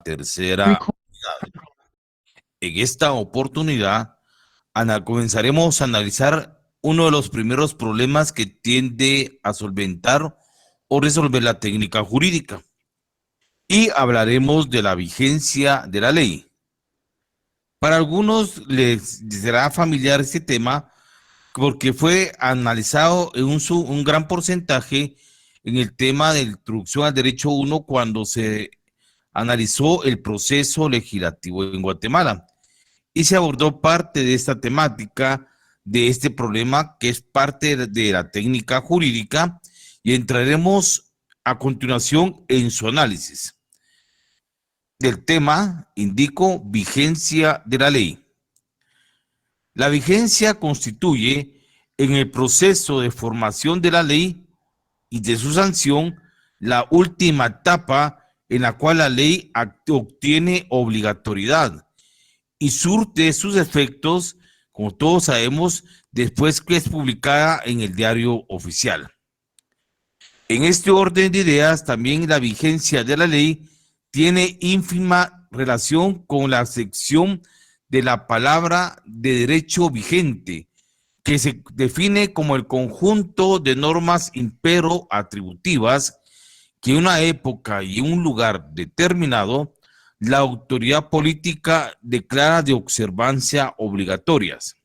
tercera unidad. En esta oportunidad comenzaremos a analizar uno de los primeros problemas que tiende a solventar o resolver la técnica jurídica y hablaremos de la vigencia de la ley. Para algunos les será familiar este tema porque fue analizado en un gran porcentaje en el tema de introducción al derecho 1 cuando se analizó el proceso legislativo en Guatemala y se abordó parte de esta temática, de este problema que es parte de la técnica jurídica y entraremos a continuación en su análisis. Del tema indico vigencia de la ley. La vigencia constituye en el proceso de formación de la ley y de su sanción la última etapa en la cual la ley obtiene obligatoriedad y surte sus efectos, como todos sabemos, después que es publicada en el diario oficial. En este orden de ideas, también la vigencia de la ley tiene ínfima relación con la sección de la palabra de derecho vigente, que se define como el conjunto de normas impero-atributivas que en una época y un lugar determinado la autoridad política declara de observancia obligatorias.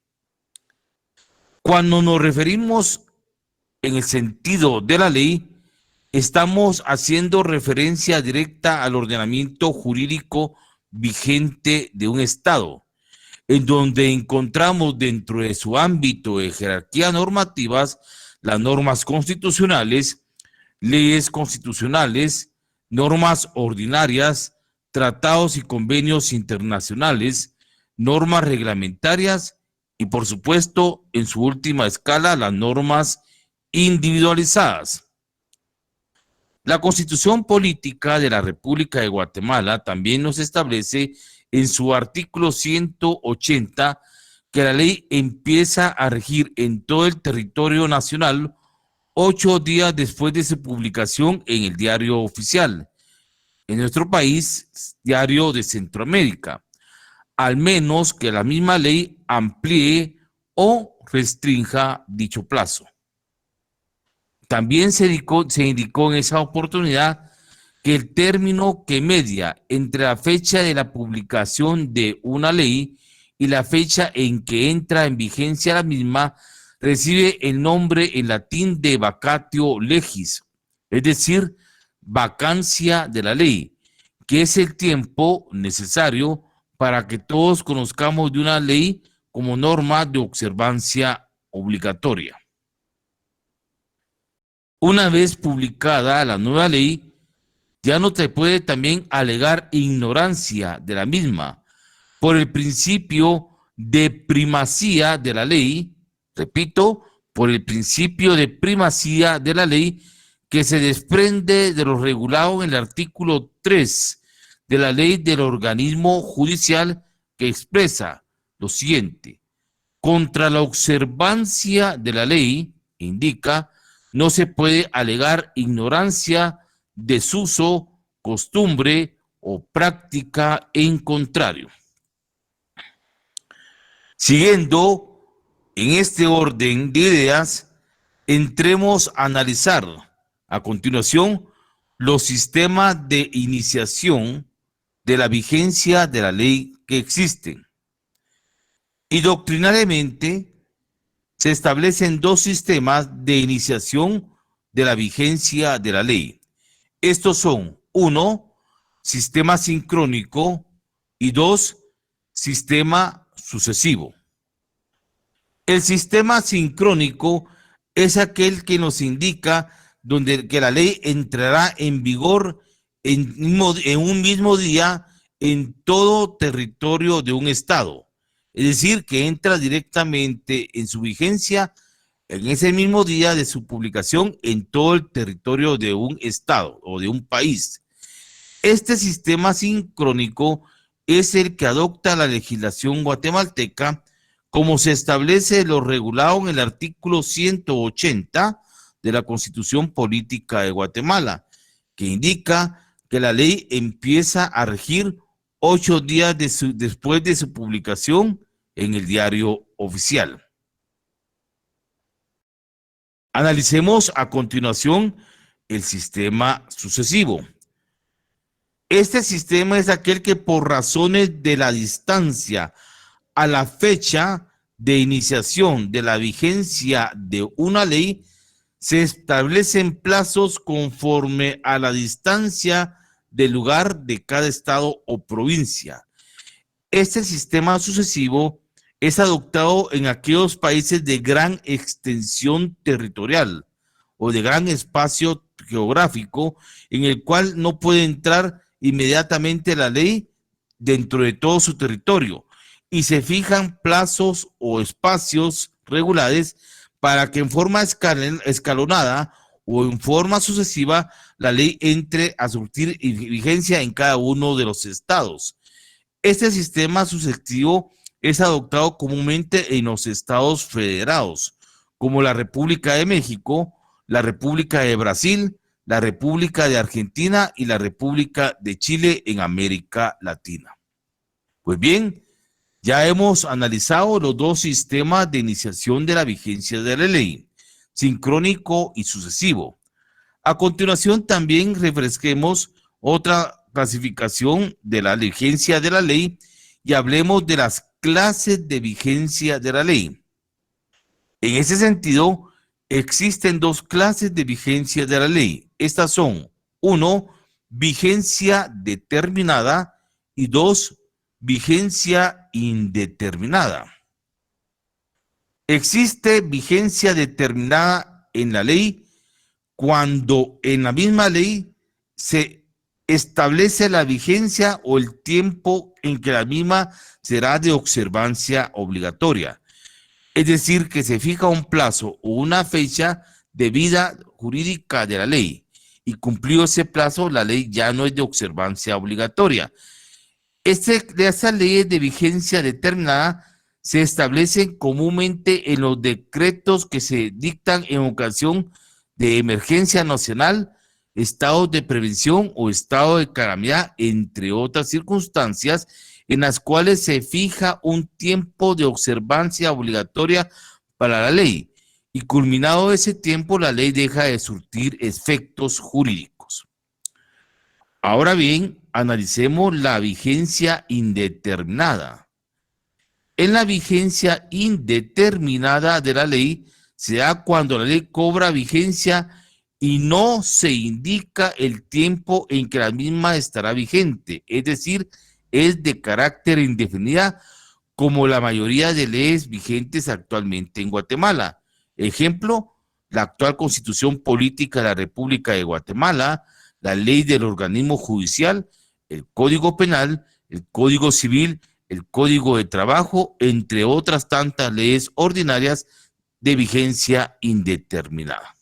Cuando nos referimos en el sentido de la ley, estamos haciendo referencia directa al ordenamiento jurídico vigente de un Estado, en donde encontramos dentro de su ámbito de jerarquía normativas las normas constitucionales, leyes constitucionales, normas ordinarias, tratados y convenios internacionales, normas reglamentarias y, por supuesto, en su última escala, las normas individualizadas. La Constitución Política de la República de Guatemala también nos establece en su artículo 180 que la ley empieza a regir en todo el territorio nacional 8 días después de su publicación en el diario oficial. En nuestro país, diario de Centroamérica, al menos que la misma ley amplíe o restrinja dicho plazo. También se indicó en esa oportunidad que el término que media entre la fecha de la publicación de una ley y la fecha en que entra en vigencia la misma recibe el nombre en latín de vacatio legis, es decir, vacancia de la ley, que es el tiempo necesario para que todos conozcamos de una ley como norma de observancia obligatoria. Una vez publicada la nueva ley, ya no te puede también alegar ignorancia de la misma por el principio de primacía de la ley, repito, por el principio de primacía de la ley que se desprende de lo regulado en el artículo 3 de la ley del organismo judicial que expresa lo siguiente: contra la observancia de la ley, indica, no se puede alegar ignorancia, desuso, costumbre o práctica en contrario. Siguiendo en este orden de ideas, entremos a analizar a continuación los sistemas de iniciación de la vigencia de la ley que existen. Y doctrinariamente se establecen dos sistemas de iniciación de la vigencia de la ley. Estos son, 1, sistema sincrónico y 2, sistema sucesivo. El sistema sincrónico es aquel que nos indica que la ley entrará en vigor en un mismo día en todo territorio de un estado. Es decir, que entra directamente en su vigencia en ese mismo día de su publicación en todo el territorio de un estado o de un país. Este sistema sincrónico es el que adopta la legislación guatemalteca como se establece lo regulado en el artículo 180 de la Constitución Política de Guatemala, que indica que la ley empieza a regir 8 días después de su publicación en el diario oficial. Analicemos a continuación el sistema sucesivo. Este sistema es aquel que por razones de la distancia a la fecha de iniciación de la vigencia de una ley, se establecen plazos conforme a la distancia del lugar de cada estado o provincia. Este sistema sucesivo es adoptado en aquellos países de gran extensión territorial o de gran espacio geográfico en el cual no puede entrar inmediatamente la ley dentro de todo su territorio y se fijan plazos o espacios regulares para que en forma escalonada o en forma sucesiva la ley entre a surtir vigencia en cada uno de los estados. Este sistema sucesivo es adoptado comúnmente en los estados federados, como la República de México, la República de Brasil, la República de Argentina y la República de Chile en América Latina. Pues bien, ya hemos analizado los dos sistemas de iniciación de la vigencia de la ley, sincrónico y sucesivo. A continuación también refresquemos otra clasificación de la vigencia de la ley y hablemos de las clases de vigencia de la ley. En ese sentido, existen dos clases de vigencia de la ley. Estas son, 1, vigencia determinada y 2, vigencia indeterminada. Existe vigencia determinada en la ley cuando en la misma ley se establece la vigencia o el tiempo en que la misma será de observancia obligatoria. Es decir, que se fija un plazo o una fecha de vida jurídica de la ley y cumplido ese plazo, la ley ya no es de observancia obligatoria. Esas leyes de vigencia determinada se establecen comúnmente en los decretos que se dictan en ocasión de emergencia nacional, estados de prevención o estado de calamidad, entre otras circunstancias en las cuales se fija un tiempo de observancia obligatoria para la ley y culminado ese tiempo la ley deja de surtir efectos jurídicos. Ahora bien, analicemos la vigencia indeterminada. En la vigencia indeterminada de la ley se da cuando la ley cobra vigencia y no se indica el tiempo en que la misma estará vigente, es decir, es de carácter indefinida como la mayoría de leyes vigentes actualmente en Guatemala. Ejemplo, la actual Constitución Política de la República de Guatemala, la ley del organismo judicial, el Código Penal, el Código Civil, el Código de Trabajo, entre otras tantas leyes ordinarias de vigencia indeterminada.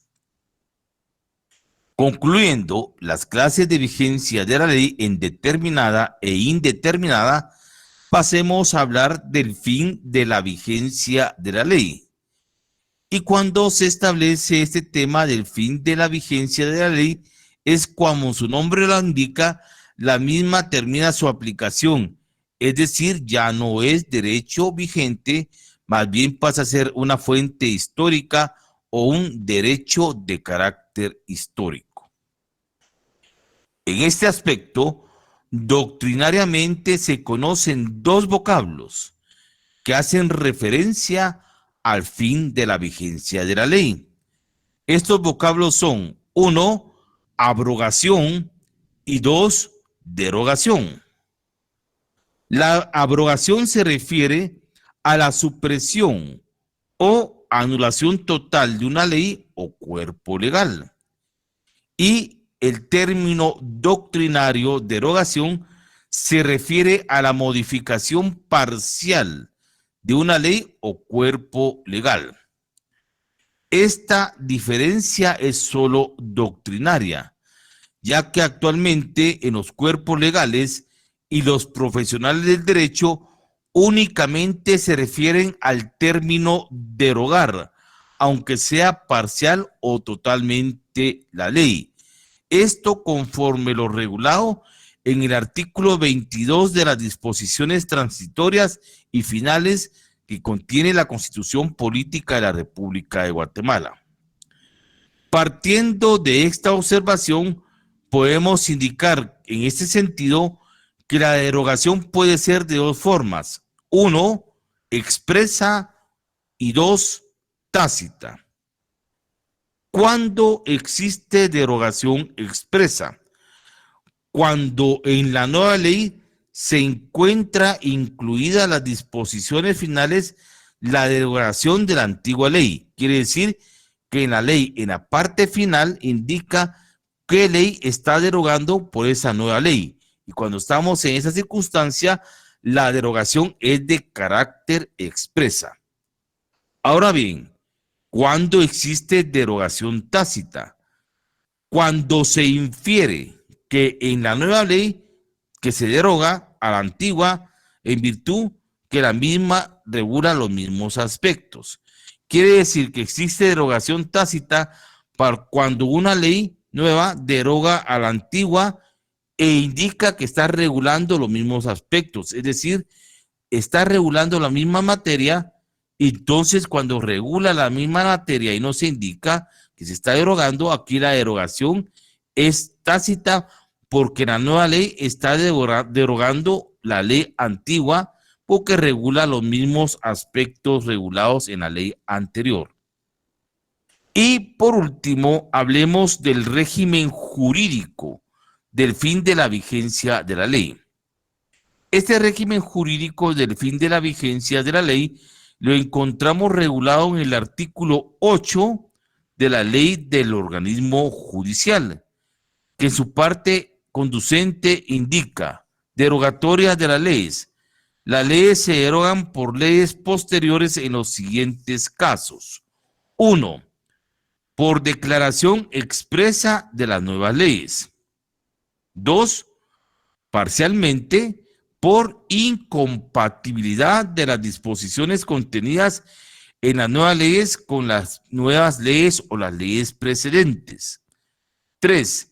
Concluyendo las clases de vigencia de la ley en determinada e indeterminada, pasemos a hablar del fin de la vigencia de la ley. Y cuando se establece este tema del fin de la vigencia de la ley, es como su nombre lo indica, la misma termina su aplicación, es decir, ya no es derecho vigente, más bien pasa a ser una fuente histórica o un derecho de carácter histórico. En este aspecto, doctrinariamente se conocen dos vocablos que hacen referencia al fin de la vigencia de la ley. Estos vocablos son, 1, abrogación y 2, derogación. La abrogación se refiere a la supresión o anulación total de una ley o cuerpo legal. Y el término doctrinario derogación se refiere a la modificación parcial de una ley o cuerpo legal. Esta diferencia es solo doctrinaria, ya que actualmente en los cuerpos legales y los profesionales del derecho únicamente se refieren al término derogar, aunque sea parcial o totalmente la ley. Esto conforme lo regulado en el artículo 22 de las disposiciones transitorias y finales que contiene la Constitución Política de la República de Guatemala. Partiendo de esta observación, podemos indicar en este sentido que la derogación puede ser de dos formas. Uno, expresa, y dos, tácita. ¿Cuándo existe derogación expresa? Cuando en la nueva ley se encuentra incluida las disposiciones finales la derogación de la antigua ley. Quiere decir que en la ley, en la parte final, indica qué ley está derogando por esa nueva ley. Y cuando estamos en esa circunstancia, la derogación es de carácter expresa. Ahora bien, ¿cuándo existe derogación tácita? Cuando se infiere que en la nueva ley que se deroga a la antigua en virtud que la misma regula los mismos aspectos. Quiere decir que existe derogación tácita para cuando una ley nueva deroga a la antigua e indica que está regulando los mismos aspectos, es decir, está regulando la misma materia. Entonces, cuando regula la misma materia y no se indica que se está derogando, aquí la derogación es tácita porque la nueva ley está derogando la ley antigua porque regula los mismos aspectos regulados en la ley anterior. Y por último, hablemos del régimen jurídico del fin de la vigencia de la ley. Este régimen jurídico del fin de la vigencia de la ley lo encontramos regulado en el artículo 8 de la ley del organismo judicial, que en su parte conducente indica derogatorias de las leyes. Las leyes se derogan por leyes posteriores en los siguientes casos. 1. Por declaración expresa de las nuevas leyes. 2. Parcialmente por incompatibilidad de las disposiciones contenidas en las nuevas leyes con las nuevas leyes o las leyes precedentes. 3.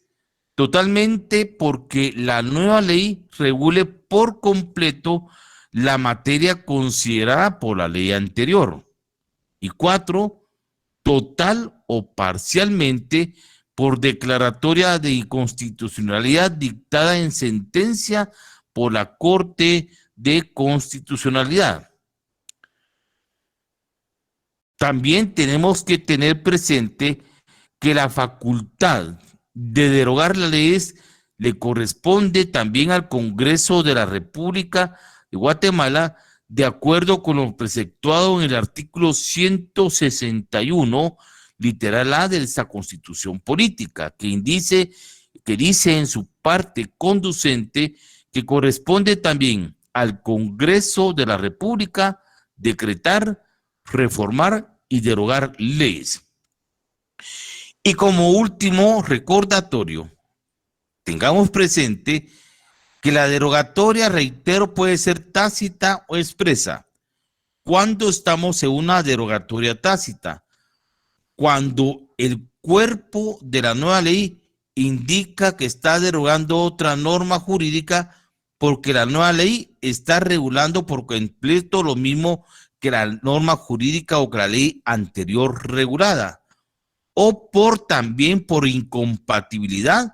Totalmente porque la nueva ley regule por completo la materia considerada por la ley anterior. Y 4. Total o parcialmente por declaratoria de inconstitucionalidad dictada en sentencia por la Corte de Constitucionalidad. También tenemos que tener presente que la facultad de derogar las leyes le corresponde también al Congreso de la República de Guatemala, de acuerdo con lo preceptuado en el artículo 161, literal A de esta Constitución Política, que dice en su parte conducente que corresponde también al Congreso de la República decretar, reformar y derogar leyes. Y como último recordatorio, tengamos presente que la derogatoria, reitero, puede ser tácita o expresa. ¿Cuándo estamos en una derogatoria tácita? Cuando el cuerpo de la nueva ley indica que está derogando otra norma jurídica porque la nueva ley está regulando por completo lo mismo que la norma jurídica o que la ley anterior regulada, o también por incompatibilidad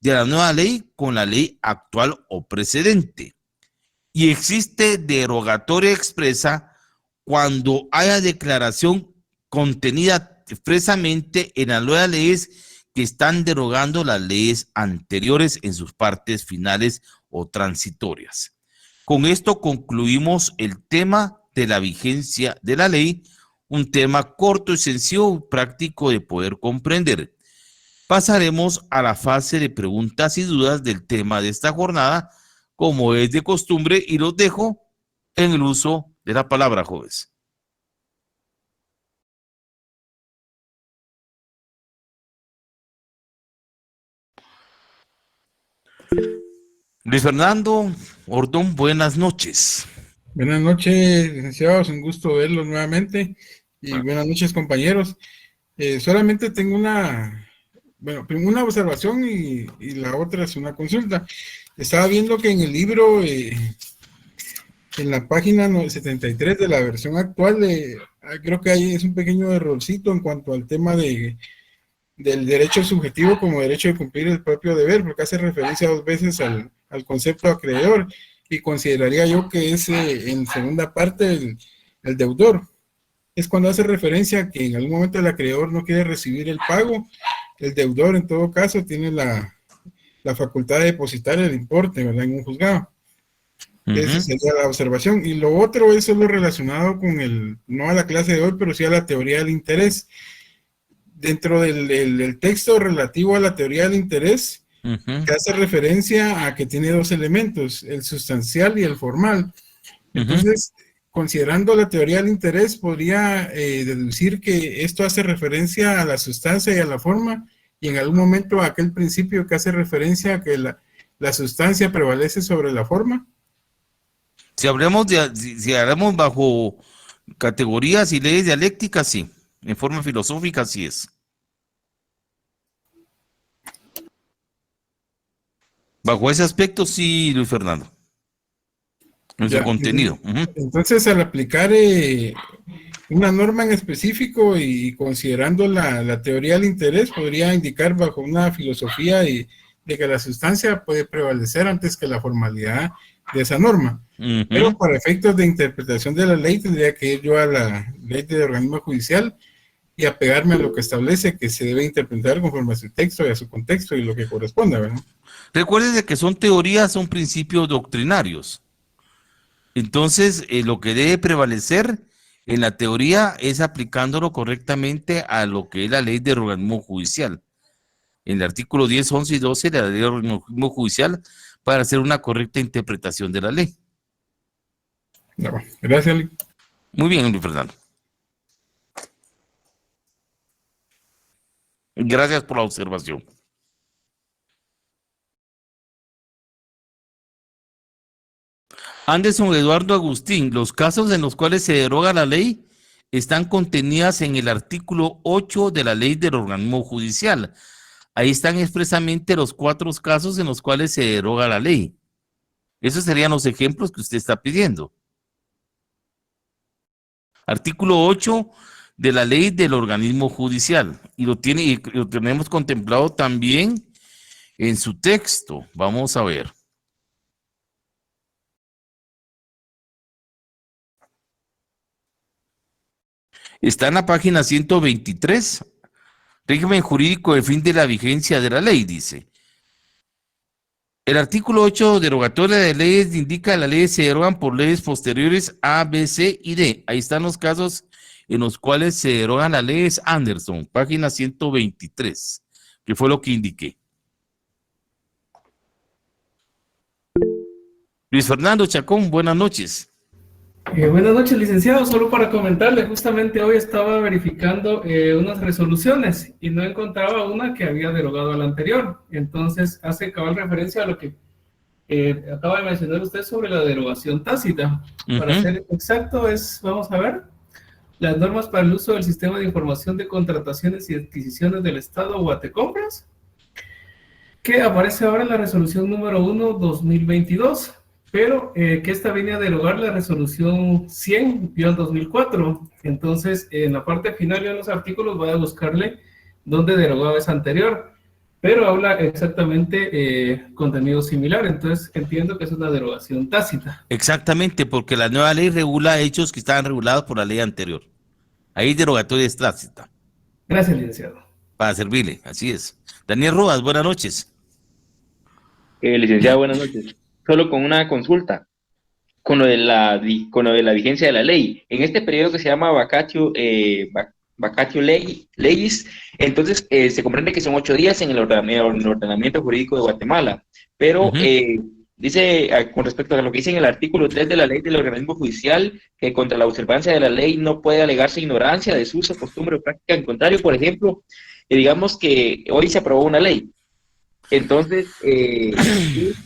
de la nueva ley con la ley actual o precedente. Y existe derogatoria expresa cuando haya declaración contenida expresamente en las nuevas leyes que están derogando las leyes anteriores en sus partes finales o transitorias. Con esto concluimos el tema de la vigencia de la ley, un tema corto y sencillo, práctico de poder comprender. Pasaremos a la fase de preguntas y dudas del tema de esta jornada, como es de costumbre, y los dejo en el uso de la palabra, jóvenes. Luis Fernando Ordón, buenas noches. Buenas noches, licenciados, un gusto verlos nuevamente y buenas noches, compañeros. Solamente tengo bueno, una observación y la otra es una consulta. Estaba viendo que en el libro, en la página 73 de la versión actual, creo que ahí es un pequeño errorcito en cuanto al tema del derecho subjetivo como derecho de cumplir el propio deber, porque hace referencia dos veces al concepto acreedor, y consideraría yo que es en segunda parte el deudor. Es cuando hace referencia a que en algún momento el acreedor no quiere recibir el pago, el deudor en todo caso tiene la facultad de depositar el importe, ¿verdad?, en un juzgado. Esa sería la observación. Y lo otro es solo relacionado con no a la clase de hoy, pero sí a la teoría del interés. Dentro del texto relativo a la teoría del interés, que hace referencia a que tiene dos elementos, el sustancial y el formal. Entonces, considerando la teoría del interés, podría deducir que esto hace referencia a la sustancia y a la forma, y en algún momento a aquel principio que hace referencia a que la sustancia prevalece sobre la forma. Si hablamos bajo categorías y leyes dialécticas, sí. En forma filosófica, sí es. Bajo ese aspecto, sí, Luis Fernando. En su contenido. Entonces, al aplicar una norma en específico y considerando la teoría del interés, podría indicar bajo una filosofía de que la sustancia puede prevalecer antes que la formalidad de esa norma. Pero para efectos de interpretación de la ley, tendría que ir yo a la ley del organismo judicial y apegarme a lo que establece que se debe interpretar conforme a su texto y a su contexto y lo que corresponda, ¿verdad? Recuerden que son teorías, son principios doctrinarios. Entonces, lo que debe prevalecer en la teoría es aplicándolo correctamente a lo que es la ley del organismo judicial. En el artículo 10, 11 y 12 de la ley del organismo judicial para hacer una correcta interpretación de la ley. No, gracias. Muy bien, Luis Fernando. Gracias por la observación. Anderson Eduardo Agustín, los casos en los cuales se deroga la ley están contenidas en el artículo 8 de la ley del organismo judicial. Ahí están expresamente los 4 casos en los cuales se deroga la ley. Esos serían los ejemplos que usted está pidiendo. Artículo 8 de la ley del organismo judicial. Y lo tenemos contemplado también en su texto. Vamos a ver. Está en la página 123. Régimen jurídico de fin de la vigencia de la ley, dice. El artículo 8 derogatoria de leyes indica que las leyes se derogan por leyes posteriores A, B, C y D. Ahí están los casos en los cuales se derogan las leyes. Anderson, página 123, que fue lo que indiqué. Luis Fernando Chacón, buenas noches. Buenas noches, licenciado. Solo para comentarle, justamente hoy estaba verificando unas resoluciones y no encontraba una que había derogado a la anterior. Entonces, hace cabal referencia a lo que acaba de mencionar usted sobre la derogación tácita. Para ser exacto, vamos a ver, las normas para el uso del sistema de información de contrataciones y adquisiciones del Estado Guatecompras, que aparece ahora en la resolución número 1/2022. Pero que esta viene a derogar la resolución 100-2004. Entonces, en la parte final de los artículos voy a buscarle dónde derogaba esa anterior. Pero habla exactamente contenido similar. Entonces, entiendo que es una derogación tácita. Exactamente, porque la nueva ley regula hechos que estaban regulados por la ley anterior. Ahí derogatoria es tácita. Gracias, licenciado. Para servirle, así es. Daniel Rojas, buenas noches. Licenciado, buenas noches. Solo con una consulta, con lo de la vigencia de la ley. En este periodo que se llama vacatio legis, entonces se comprende que son 8 días en el ordenamiento jurídico de Guatemala, pero dice, con respecto a lo que dice en el artículo 3 de la ley del organismo judicial, que contra la observancia de la ley no puede alegarse ignorancia, desuso, costumbre o práctica. En contrario, por ejemplo, digamos que hoy se aprobó una ley, Entonces, sí,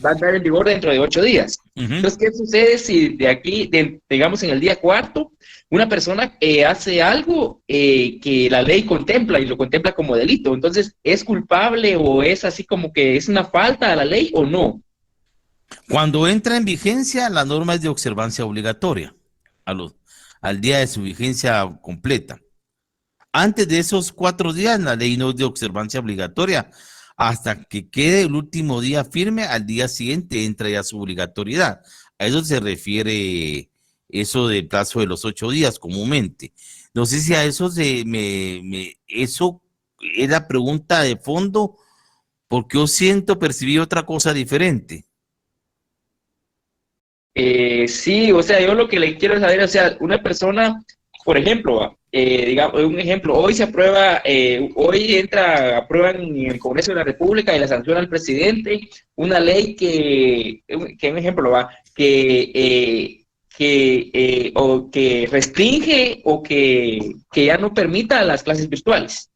va a entrar en vigor dentro de 8 días. Ujú. Entonces, ¿qué sucede si de aquí, digamos en el día cuarto, una persona hace algo que la ley contempla y lo contempla como delito? Entonces, ¿es culpable o es así como que es una falta a la ley o no? Cuando entra en vigencia, la norma es de observancia obligatoria a los, al día de su vigencia completa. Antes de esos 4 días, la ley no es de observancia obligatoria. Hasta que quede el último día firme, al día siguiente entra ya su obligatoriedad. A eso se refiere eso del plazo de los 8 días comúnmente. No sé si a eso eso es la pregunta de fondo, porque yo siento percibir otra cosa diferente. Sí, o sea, yo lo que le quiero saber, o sea, una persona, por ejemplo, digamos, un ejemplo, hoy se aprueba, aprueban en el Congreso de la República y la sanciona al presidente una ley que un ejemplo va, o que restringe o que ya no permita las clases virtuales.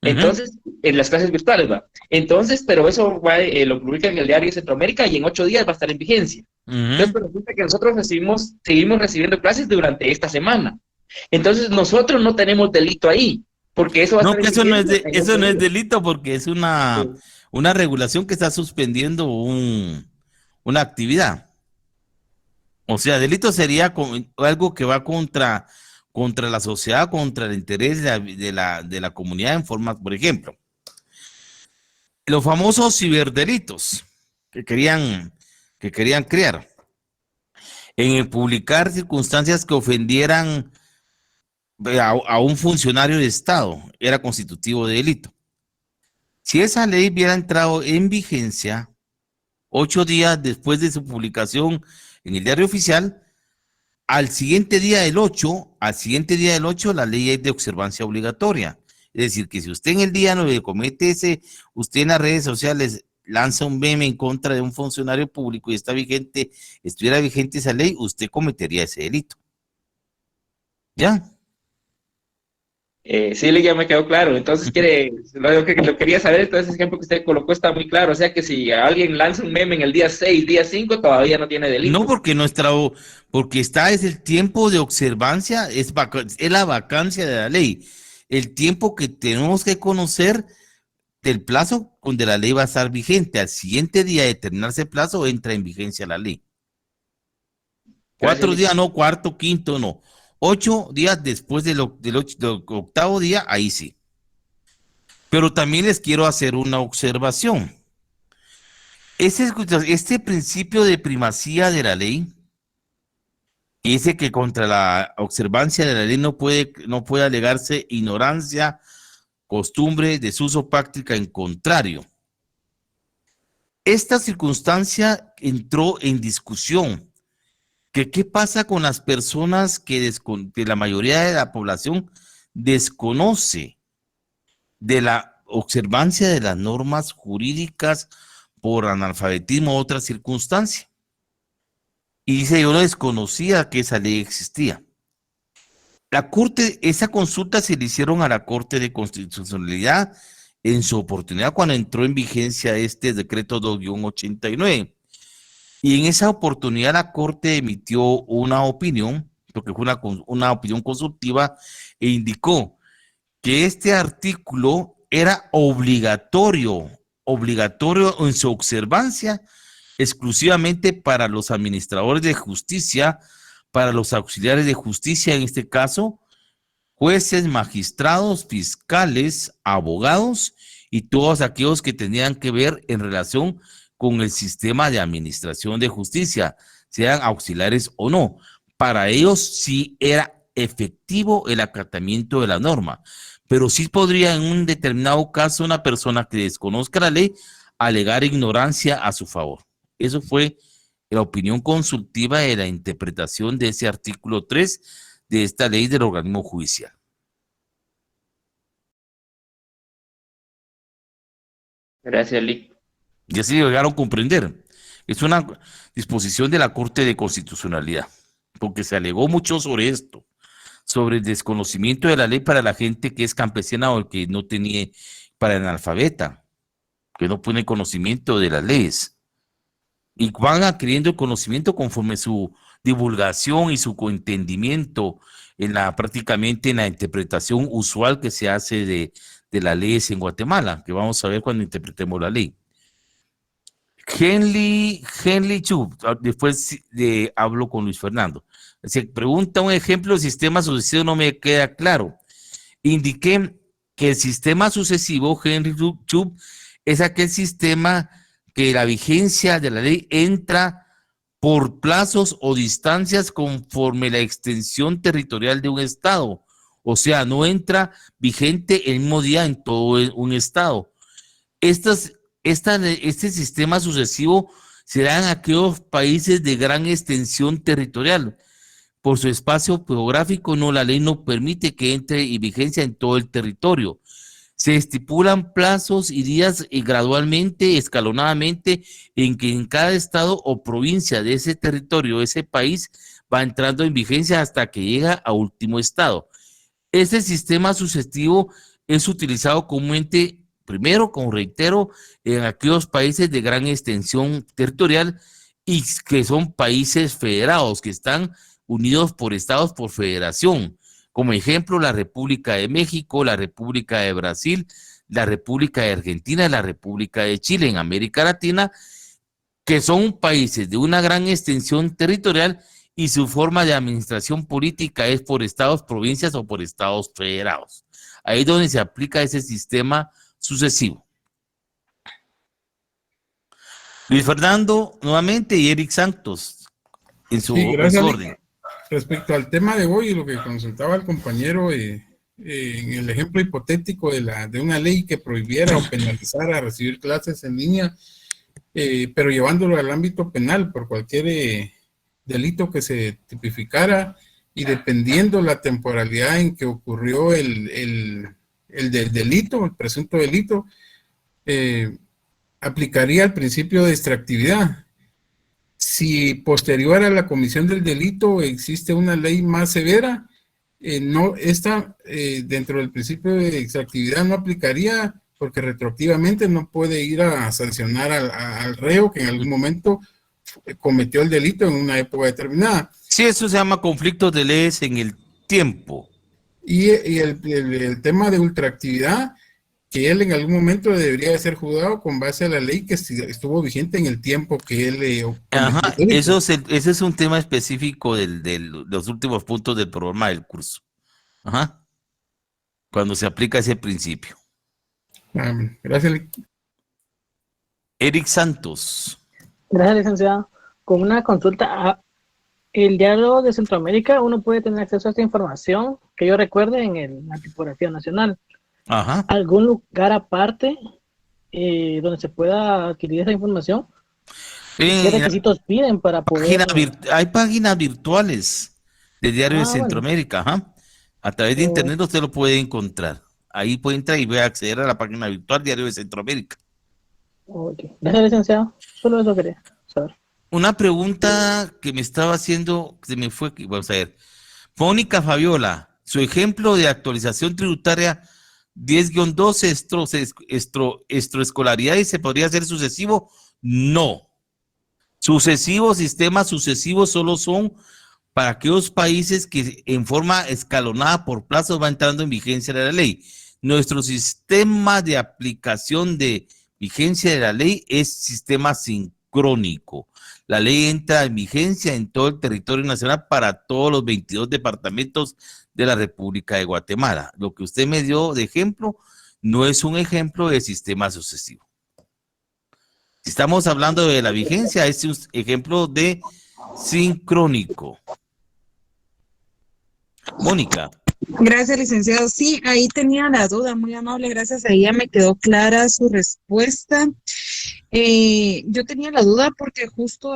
Ujú, Entonces, en las clases virtuales va. Entonces, pero eso va, lo publica en el diario de Centroamérica y en 8 días va a estar en vigencia. Entonces, ujú. pero resulta que nosotros seguimos recibiendo clases durante esta semana. Entonces, nosotros no tenemos delito ahí, porque eso va a No, estar que en eso no es vigencia en eso ocho no es días. delito porque es una regulación que está suspendiendo una actividad. O sea, delito sería algo que va contra la sociedad, contra el interés de la comunidad en forma, por ejemplo, los famosos ciberdelitos que querían crear en el publicar circunstancias que ofendieran a un funcionario de Estado era constitutivo de delito. Si esa ley hubiera entrado en vigencia 8 días después de su publicación en el diario oficial, al siguiente día del 8, la ley es de observancia obligatoria. Es decir, que si usted en el día 9 comete usted en las redes sociales lanza un meme en contra de un funcionario público y estuviera vigente esa ley, usted cometería ese delito. ¿Ya? Sí, ya me quedó claro. Entonces, lo quería saber, entonces el ejemplo que usted colocó está muy claro. O sea que si alguien lanza un meme en el día 6, día 5, todavía no tiene No delito. porque porque es el tiempo de observancia, es la vacancia de la ley. El tiempo que tenemos que conocer del plazo donde la ley va a estar vigente. Al siguiente día de terminarse el plazo, entra en vigencia la ley. Gracias, 4 días, Lic. no, cuarto, quinto, no. 8 días después del octavo día, ahí sí. Pero también les quiero hacer una observación. Este principio de primacía de la ley dice que contra la observancia de la ley no puede alegarse ignorancia, costumbre, desuso, práctica en contrario. Esta circunstancia entró en discusión. ¿Qué pasa con las personas que la mayoría de la población desconoce de la observancia de las normas jurídicas por analfabetismo u otra circunstancia? Y dice, yo no desconocía que esa ley existía. Esa consulta se le hicieron a la Corte de Constitucionalidad en su oportunidad cuando entró en vigencia este decreto 2-89. Y en esa oportunidad la Corte emitió una opinión, porque fue una opinión consultiva, e indicó que este artículo era obligatorio en su observancia exclusivamente para los administradores de justicia, para los auxiliares de justicia, en este caso, jueces, magistrados, fiscales, abogados y todos aquellos que tenían que ver en relación con el sistema de administración de justicia, sean auxiliares o no. Para ellos sí era efectivo el acatamiento de la norma, pero sí podría en un determinado caso una persona que desconozca la ley alegar ignorancia a su favor. Eso fue la opinión consultiva de la interpretación de ese artículo 3 de esta ley del organismo judicial. Gracias, Lic. Y así llegaron a comprender. Es una disposición de la Corte de Constitucionalidad, porque se alegó mucho sobre esto, sobre el desconocimiento de la ley para la gente que es campesina o el que no tenía, para el analfabeta. que no tienen conocimiento de las leyes. Y van adquiriendo el conocimiento conforme su divulgación y su entendimiento prácticamente en la interpretación usual que se hace de las leyes en Guatemala, que vamos a ver cuando interpretemos la ley. Henley Chu, después hablo con Luis Fernando. Se pregunta un ejemplo de sistema sucesivo, no me queda claro. Indiqué que el sistema sucesivo, Henry Chu, es aquel sistema que la vigencia de la ley entra por plazos o distancias conforme la extensión territorial de un estado. O sea, no entra vigente el mismo día en todo un estado. Este sistema sucesivo se da en aquellos países de gran extensión territorial. Por su espacio geográfico, la ley no permite que entre en vigencia en todo el territorio. Se estipulan plazos y días gradualmente, escalonadamente, en que en cada estado o provincia de ese territorio, ese país, va entrando en vigencia hasta que llega a último estado. Este sistema sucesivo es utilizado comúnmente, primero, como reitero, en aquellos países de gran extensión territorial y que son países federados, que están unidos por estados por federación. Como ejemplo, la República de México, la República de Brasil, la República de Argentina y la República de Chile en América Latina, que son países de una gran extensión territorial y su forma de administración política es por estados, provincias o por estados federados. Ahí es donde se aplica ese sistema sucesivo. Luis Fernando, nuevamente, y Eric Santos, en su orden. Respecto al tema de hoy, lo que consultaba el compañero, en el ejemplo hipotético de una ley que prohibiera o penalizara recibir clases en línea, pero llevándolo al ámbito penal por cualquier delito que se tipificara y dependiendo la temporalidad en que ocurrió el delito, el presunto delito, aplicaría el principio de extractividad. Si posterior a la comisión del delito existe una ley más severa, dentro del principio de extractividad no aplicaría porque retroactivamente no puede ir a sancionar al reo que en algún momento cometió el delito en una época determinada. Sí, eso se llama conflictos de leyes en el tiempo. Y el tema de ultraactividad, que él en algún momento debería de ser juzgado con base a la ley que estuvo vigente en el tiempo que él... Ajá, ese es un tema específico de los últimos puntos del programa del curso. Ajá. Cuando se aplica ese principio. Gracias. Eric Santos. Gracias, licenciado. Con una consulta, el diálogo de Centroamérica, uno puede tener acceso a esta información que yo recuerde en la tipografía nacional. Ajá. ¿Algún lugar aparte donde se pueda adquirir esa información? ¿Qué requisitos piden para poder...? Hay páginas virtuales del Diario de Centroamérica. Bueno. Ajá. A través de internet usted lo puede encontrar. Ahí puede entrar y puede acceder a la página virtual Diario de Centroamérica. Okay. Gracias, licenciado. Solo eso quería saber. Una pregunta que me estaba haciendo, se me fue, vamos a ver. Mónica Fabiola, su ejemplo de actualización tributaria 10-12 extraescolaridad y se podría hacer sucesivo. No. Sistemas sucesivos solo son para aquellos países que en forma escalonada por plazos va entrando en vigencia de la ley. Nuestro sistema de aplicación de vigencia de la ley es sistema sincrónico. La ley entra en vigencia en todo el territorio nacional para todos los 22 departamentos de la República de Guatemala. Lo que usted me dio de ejemplo no es un ejemplo de sistema sucesivo. Si estamos hablando de la vigencia, es un ejemplo de sincrónico. Mónica. Gracias, licenciado. Sí, ahí tenía la duda, muy amable, gracias. Ahí ya me quedó clara su respuesta. Yo tenía la duda porque justo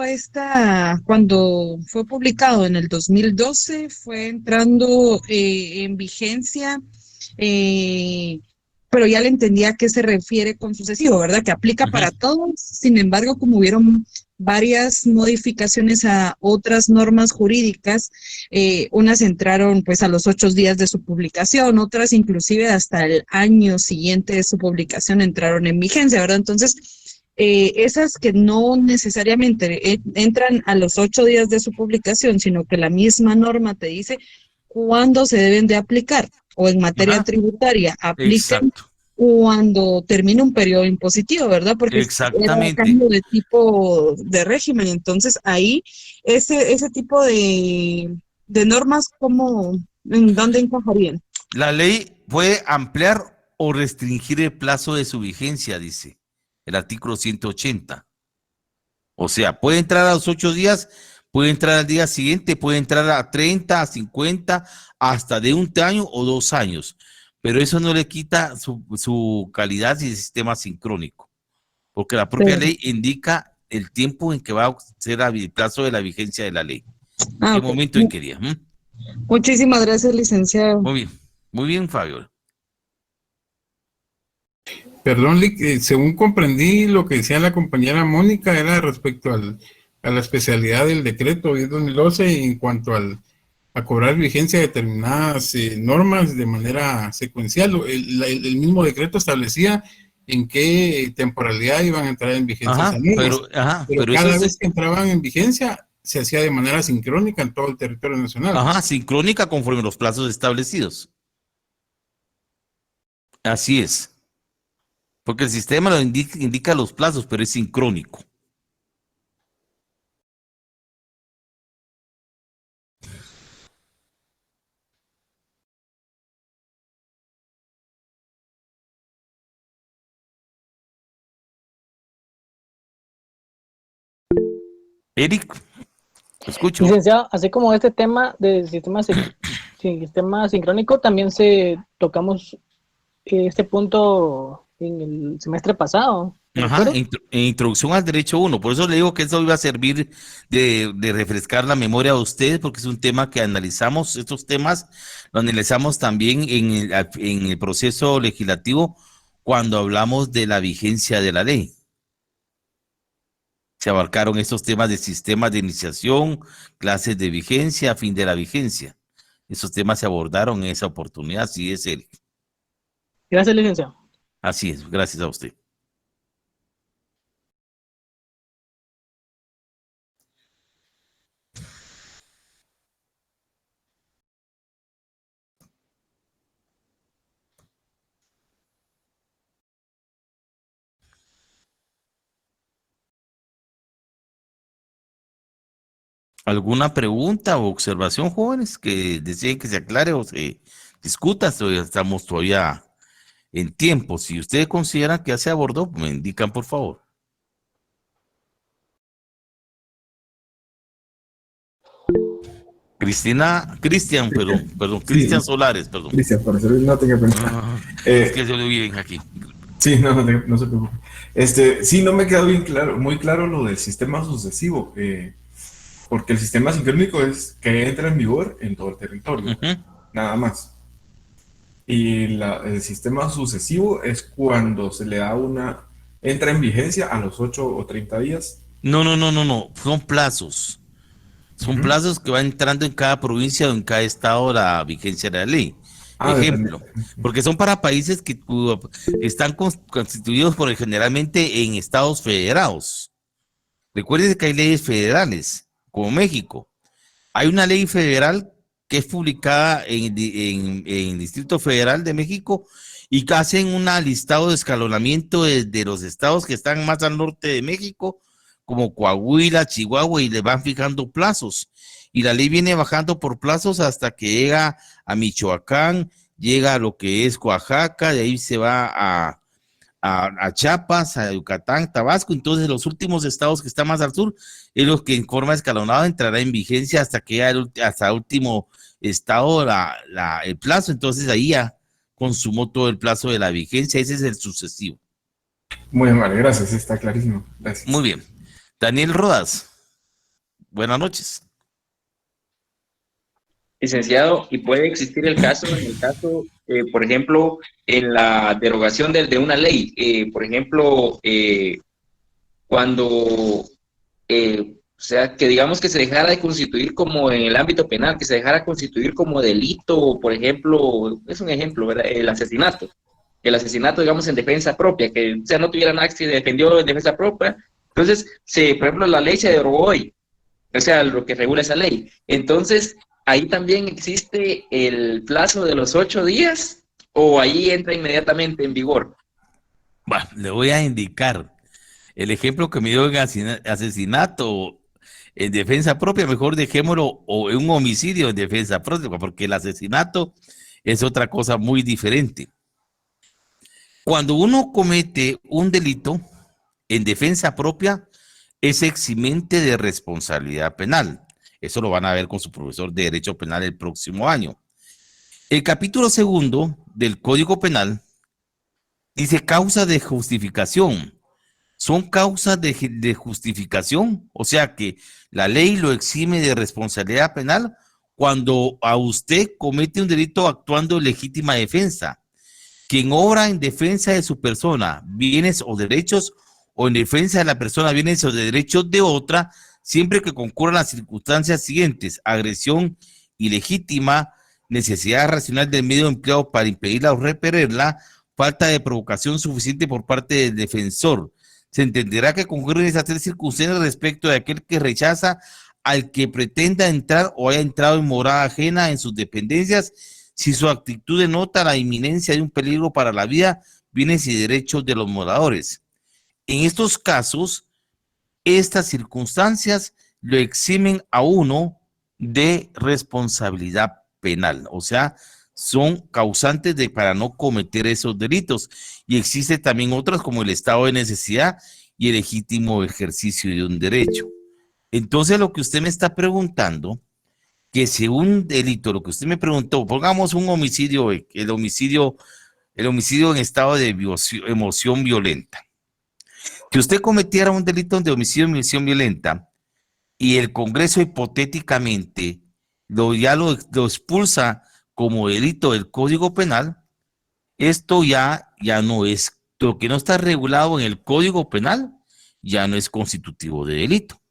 cuando fue publicado en el 2012, fue entrando en vigencia, pero ya le entendía a qué se refiere con sucesivo, ¿verdad? Que aplica para todos. Sin embargo, como hubieron varias modificaciones a otras normas jurídicas. Unas entraron pues a los 8 días de su publicación, otras inclusive hasta el año siguiente de su publicación entraron en vigencia, ¿verdad? Entonces, esas que no necesariamente entran a los 8 días de su publicación, sino que la misma norma te dice cuándo se deben de aplicar, o en materia tributaria, aplican cuando termina un periodo impositivo, ¿verdad? Porque era cambio de tipo de régimen. Entonces, ahí, ese tipo de normas, ¿en dónde encajarían? La ley puede ampliar o restringir el plazo de su vigencia, dice el artículo 180. O sea, puede entrar a los 8 días, puede entrar al día siguiente, puede entrar a 30, a 50, hasta de 1 año o 2 años. Pero eso no le quita su calidad y el sistema sincrónico, porque la propia ley indica el tiempo en que va a ser el plazo de la vigencia de la ley. El momento en que día. Muchísimas gracias, licenciado. Muy bien, Fabio. Perdón, Lick, según comprendí, lo que decía la compañera Mónica era respecto a la especialidad del decreto 10/2012 en cuanto a cobrar vigencia de determinadas normas de manera secuencial. El mismo decreto establecía en qué temporalidad iban a entrar en vigencia esas normas. Pero cada vez que entraban en vigencia se hacía de manera sincrónica en todo el territorio nacional. Sincrónica conforme los plazos establecidos. Así es. Porque el sistema lo indica los plazos, pero es sincrónico. Eric, escucho. Licenciado, así como este tema del sistema sincrónico, también tocamos este punto en el semestre pasado. En introducción al derecho 1, por eso le digo que eso iba a servir de refrescar la memoria de ustedes, porque es un tema que analizamos, estos temas lo analizamos también en el proceso legislativo cuando hablamos de la vigencia de la ley. Se abarcaron estos temas de sistemas de iniciación, clases de vigencia, fin de la vigencia. Esos temas se abordaron en esa oportunidad, así es, Eric. Gracias, licenciado. Así es, gracias a usted. ¿Alguna pregunta o observación, jóvenes, que deseen que se aclare o se discuta? Estamos todavía en tiempo. Si ustedes consideran que ya se abordó, me indican, por favor. Cristian Solares, perdón. Cristian, por eso no tenga pena. Es que se lo vi bien aquí. Sí, no se preocupe. Sí, no me quedó muy claro lo del sistema sucesivo. Porque el sistema sincrónico es que entra en vigor en todo el territorio, nada más. Y el sistema sucesivo es cuando se le da entra en vigencia a los 8 o 30 días. No, son plazos. Son plazos que van entrando en cada provincia o en cada estado la vigencia de la ley. Ejemplo, porque son para países que están constituidos generalmente en estados federados. Recuerden que hay leyes federales, como México. Hay una ley federal que es publicada en el Distrito Federal de México y que hacen un listado de escalonamiento de los estados que están más al norte de México, como Coahuila, Chihuahua, y le van fijando plazos. Y la ley viene bajando por plazos hasta que llega a Michoacán, llega a lo que es Oaxaca, de ahí se va a Chiapas, a Yucatán, Tabasco. Entonces los últimos estados que están más al sur es los que en forma escalonada entrará en vigencia hasta que hasta el último estado el plazo. Entonces ahí ya consumó todo el plazo de la vigencia. Ese es el sucesivo. Muy mal, gracias, está clarísimo. Gracias. Muy bien. Daniel Rodas, buenas noches. Licenciado, ¿y puede existir por ejemplo, en la derogación de una ley? Por ejemplo, cuando o sea, que digamos que se dejara de constituir como en el ámbito penal, que se dejara constituir como delito, por ejemplo, es un ejemplo, ¿verdad? El asesinato. El asesinato, digamos, en defensa propia, que o sea, no tuviera nada que se defendió en defensa propia. Entonces, por ejemplo, la ley se derogó hoy, o sea, lo que regula esa ley. Entonces, ahí también existe el plazo de los 8 días, o ahí entra inmediatamente en vigor. Bueno, le voy a indicar el ejemplo que me dio en asesinato en defensa propia, mejor dejémoslo, o en un homicidio en defensa propia, porque el asesinato es otra cosa muy diferente. Cuando uno comete un delito en defensa propia, es eximente de responsabilidad penal. Eso lo van a ver con su profesor de Derecho Penal el próximo año. El capítulo 2 del Código Penal dice causa de justificación. Son causas de justificación, o sea que la ley lo exime de responsabilidad penal cuando a usted comete un delito actuando en legítima defensa. Quien obra en defensa de su persona, bienes o derechos, o en defensa de la persona, bienes o derechos de otra, siempre que concurran las circunstancias siguientes: agresión ilegítima, necesidad racional del medio empleado para impedirla o repelerla, falta de provocación suficiente por parte del defensor. Se entenderá que concurren esas tres circunstancias respecto de aquel que rechaza al que pretenda entrar o haya entrado en morada ajena en sus dependencias, si su actitud denota la inminencia de un peligro para la vida, bienes y derechos de los moradores. En estos casos, estas circunstancias lo eximen a uno de responsabilidad penal, o sea, son causantes de para no cometer esos delitos. Y existe también otras como el estado de necesidad y el legítimo ejercicio de un derecho. Entonces, lo que usted me está preguntando, que si un delito, lo que usted me preguntó, pongamos un homicidio, el homicidio en estado de emoción violenta, que usted cometiera un delito de homicidio en emoción violenta y el Congreso hipotéticamente ya lo expulsa como delito del Código Penal, esto ya no es, lo que no está regulado en el Código Penal, ya no es constitutivo de delito.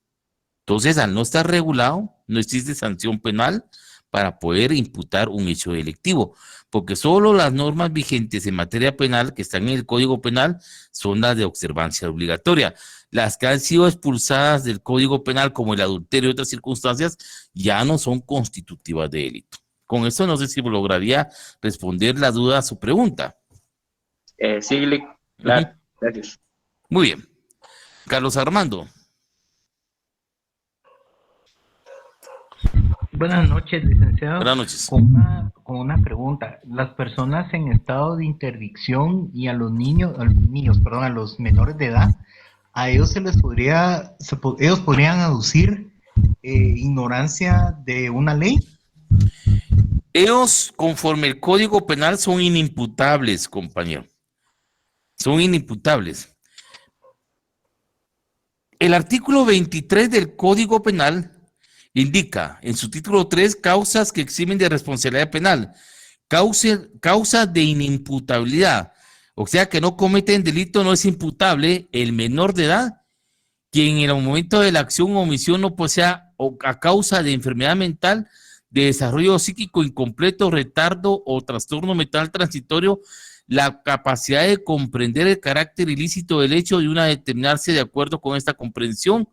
Entonces, al no estar regulado, no existe sanción penal para poder imputar un hecho delictivo, porque solo las normas vigentes en materia penal que están en el Código Penal son las de observancia obligatoria. Las que han sido expulsadas del Código Penal, como el adulterio y otras circunstancias, ya no son constitutivas de delito. Con esto no sé si lograría responder la duda a su pregunta. Sí, claro, gracias. Muy bien. Carlos Armando. Buenas noches, licenciado. Buenas noches. Con una pregunta. Las personas en estado de interdicción y a los menores de edad, a ellos ellos podrían aducir ignorancia de una ley. Ellos, conforme el Código Penal, son inimputables, compañero. Son inimputables. El artículo 23 del Código Penal indica en su título 3 causas que eximen de responsabilidad penal. Causa de inimputabilidad, o sea que no cometen delito, no es imputable el menor de edad, quien en el momento de la acción o omisión no posea o a causa de enfermedad mental, de desarrollo psíquico incompleto, retardo o trastorno mental transitorio, la capacidad de comprender el carácter ilícito del hecho y una determinarse de acuerdo con esta comprensión,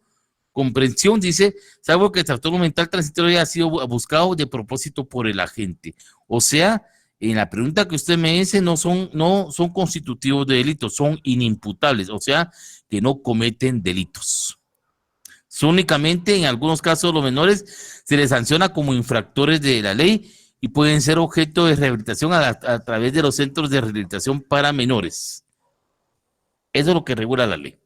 dice, salvo que el trastorno mental transitorio haya sido buscado de propósito por el agente. O sea, en la pregunta que usted me dice, no son constitutivos de delitos, son inimputables, o sea, que no cometen delitos. Únicamente en algunos casos los menores se les sanciona como infractores de la ley y pueden ser objeto de rehabilitación a través de los centros de rehabilitación para menores. Eso es lo que regula la ley.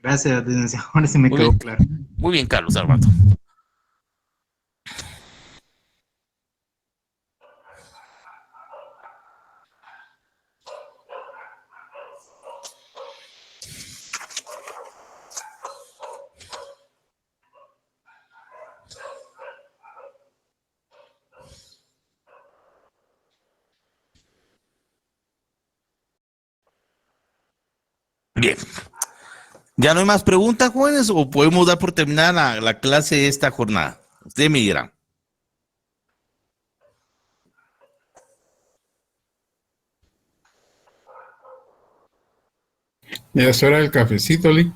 Gracias, licenciado. Ahora sí me quedó claro. Muy bien, Carlos Armando. Bien. ¿Ya no hay más preguntas, jóvenes, o podemos dar por terminada la clase de esta jornada? Usted me dirá. Ya es hora del cafecito, Lee.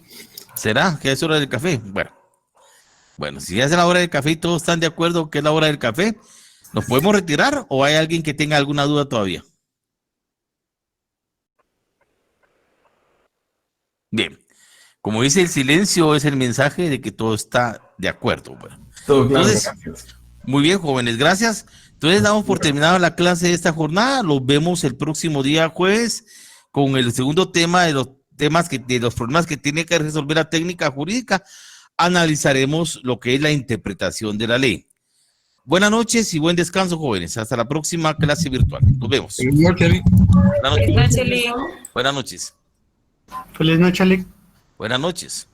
¿Será que es hora del café? Bueno, si ya es la hora del café y todos están de acuerdo que es la hora del café, ¿nos podemos retirar o hay alguien que tenga alguna duda todavía? Bien, como dice el silencio es el mensaje de que todo está de acuerdo. Bueno, Todo claro, entonces, gracias. muy bien, jóvenes, gracias. Entonces damos por terminada la clase de esta jornada. Los vemos el próximo día jueves con el segundo tema de los de los problemas que tiene que resolver la técnica jurídica. Analizaremos lo que es la interpretación de la ley. Buenas noches y buen descanso, jóvenes. Hasta la próxima clase virtual. Nos vemos. Feliz noche, Lee. Buenas noches. Feliz noche, Lee. Buenas noches. Feliz noche, Lee. Buenas noches.